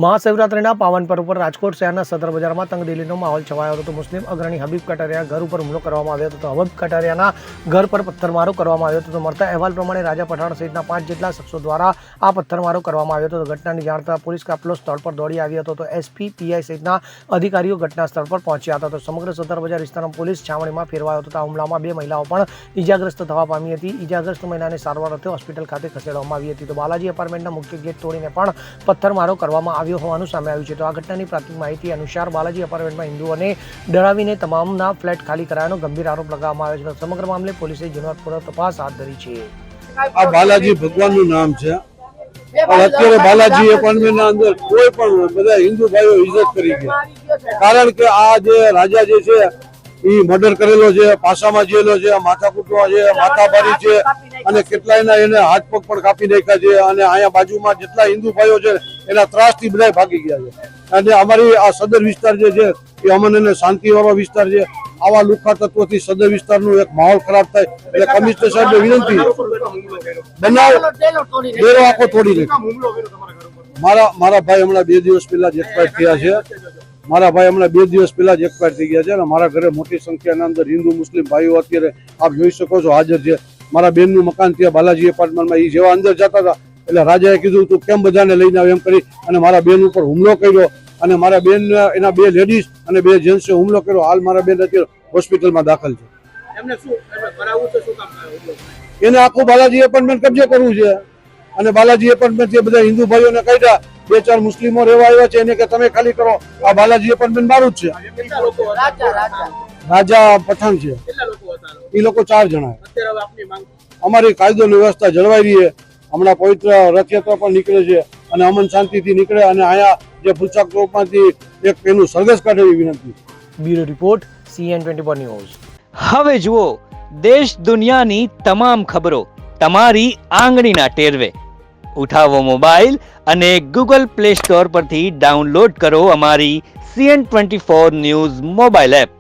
મહાશિવરાત્રિના પાવન પર્વ પર રાજકોટ શહેરના સદર બજારમાં તંગદિલીનો માહોલ છવાયો હતો. મુસ્લિમ અગ્રણી હબીબ કટારિયા ઘર ઉપર હુમલો કરવામાં આવ્યો હતો. હબીબ કટારિયાના ઘર પર પથ્થરમારો કરવામાં આવ્યો હતો. મળતા અહેવાલ પ્રમાણે રાજા પઠાણ સહિતના 5 જેટલા શખ્સો દ્વારા આ પથ્થરમારો કરવામાં આવ્યો હતો. ઘટનાની જાણ થતાં પોલીસ કાફલો સ્થળ પર દોડી આવ્યો હતો. તો એસપી પીઆઈ સહિતના અધિકારીઓ ઘટના સ્થળ પર પહોંચ્યા હતા. તો સમગ્ર સદર બજાર વિસ્તારમાં પોલીસ છાવણીમાં ફેરવાયો હતો. આ હુમલામાં 2 મહિલાઓ પણ ઇજાગ્રસ્ત થવા પામી હતી. ઇજાગ્રસ્ત મહિલાને સારવાર અર્થે હોસ્પિટલ ખાતે ખસેડવામાં આવી હતી. તો બાલાજી એપાર્ટમેન્ટના મુખ્ય ગેટ તોડીને પણ પથ્થરમારો કરવામાં આવ્યો હોવાનું સામે આવ્યું છે. તો આ ઘટનાની પ્રાથમિક માહિતી અનુસાર બાલાજી એપાર્ટમેન્ટમાં હિન્દુઓને ડરાવીને તમામના ફ્લેટ ખાલી કરાયાનો ગંભીર આરોપ લગાવવામાં આવ્યો છે. સમગ્ર મામલે પોલીસે ઝીણવટપૂર્વક તપાસ હાથ ધરી છે. આ બાલાજી ભગવાનનું નામ છે. અત્યારે બાલાજી એપાર્ટમેન્ટના અંદર કોઈ પણ બધા હિન્દુ ભાઈઓ ઇજ્જત કરી ગયા, કારણ કે આ જે રાજા જે છે એ મર્ડર કરેલો છે, પાસામાં જેલો છે, માથાકૂટમાં છે, માથાભારી છે અને કેટલાયના એને હાથ પગ પણ કાપી નાખ્યા છે. અને અહીંયા બાજુમાં જેટલા હિન્દુ ભાઈઓ છે એના ત્રાસથી બધા ભાગી ગયા છે. અને અમારી આ સદર વિસ્તાર જે છે એ અમને શાંતિવાળો વિસ્તાર છે. આવા લુખ્ખા તત્વોથી સદર વિસ્તારનું એક માહોલ ખરાબ થાય એટલે કમિશનર સાહેબને વિનંતી, બનાવ ડેરો આખો તોડી નાખ્યો. મારા ભાઈ હમણાં 2 દિવસ પહેલા જ એક્સપાયર થયા છે. મારા ભાઈ હમણાં 2 દિવસ પહેલા જ એક્સપાયર થઈ ગયા છે અને મારા ઘરે મોટી સંખ્યાના અંદર હિન્દુ મુસ્લિમ ભાઈઓ અત્યારે આપ જોઈ શકો છો હાજર છે. મારા બેનનું મકાન ત્યાં બાલાજી એપાર્ટમેન્ટમાં એ જેવા અંદર જતા હતા એટલે રાજાએ કીધું તું કેમ બધાને લઈને આવે એમ કરી અને મારા બેન ઉપર હુમલો કર્યો. અને મારા બેન એના 2 લેડીઝ અને 2 જેન્ટ્સે હુમલો કર્યો. હાલ મારા બેન અત્યારે હોસ્પિટલમાં દાખલ છે. એને આખું બાલાજી એપાર્ટમેન્ટ કબજે કરવું છે અને બાલાજી એપાર્ટમેન્ટ થી બધા હિન્દુ ભાઈઓને કાઢ્યા. 2-4 મુસ્લિમો રહેવા આવ્યા છે એને કે તમે ખાલી કરો, આ બાલાજી એપાર્ટમેન્ટ મારું જ છે. રાજા પઠાણ છે, એ લોકો 4 જણા. અમારી કાયદો વ્યવસ્થા જળવાઈ રહી છે. હમણાં પવિત્ર રથયાત્રા પણ નીકળે છે અને અમન શાંતિથી નીકળે અને અહીંયા જે ફુલચાક ચોકમાંથી એક એનું સરઘસ કાઢે એવી વિનંતી. Bureau report CN24 news. હવે જુઓ દેશ દુનિયાની તમામ ખબરો તમારી આંગળીના ટેરવે. ઉઠાવો મોબાઈલ અને Google Play Store પરથી ડાઉનલોડ કરો અમારી CN24 ન્યૂઝ મોબાઈલ એપ.